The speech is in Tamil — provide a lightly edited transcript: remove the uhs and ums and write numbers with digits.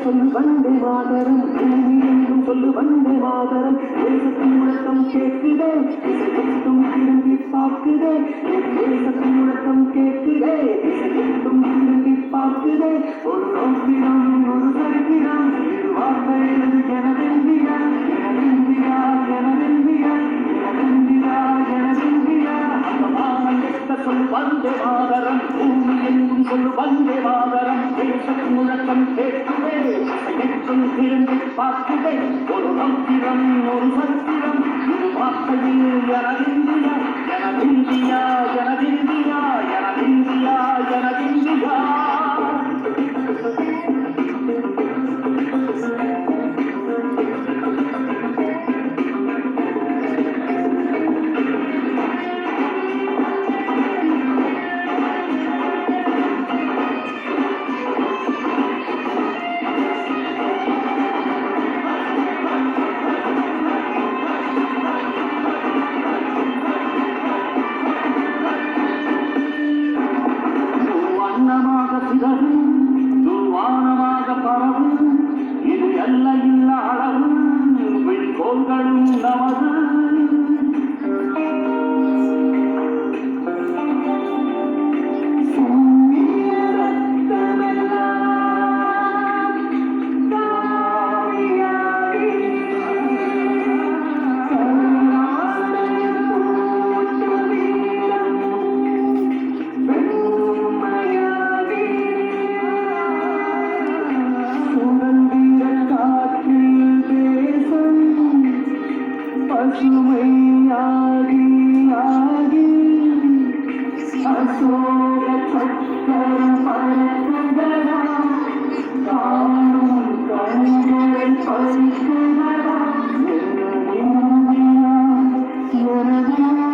சொல்லு வந்தே மாதரம் என்றும் சொல்லு வந்தே மாதரம் தேசத்தின் முழக்கம் கேட்குதே எட்டும் திரும்பி பார்க்குதே தேசத்தின் முழக்கம் கேட்குதே எட்டும் திரும்பி பார்க்குதே ஒரு நோக்கிடம் ஒரு சரித்திரம் இது வார்த்தை எனதெந்தியா எனதெந்தியா எனதெந்தியா எனதெந்தியா எனதெந்தியா அந்த மாமன் எட்ட சொல்லு வந்தே மாதரம் பூமி எங்கும் சொல்லு வந்தே மாதரம் தேசத்தின் முழக்கம் கேட்குதே எட்டும் திரும்பி பார்க்குதே ஒரு நோக்கிடம் ஒரு சரித்திரம் இது வார்த்தையில் எனதெந்தியா எனதெந்தியா எனதெந்தியா எனதெந்தியா எனதெந்தியா துர்வானமாக பரவும் இது அல்ல இல்ல அளவு விண்கோள்களும் நமது பசுமையாகி ஆகி அசோக சக்கரம் பறக்குதடா காணும் கண்களை பறிக்குதடா எனது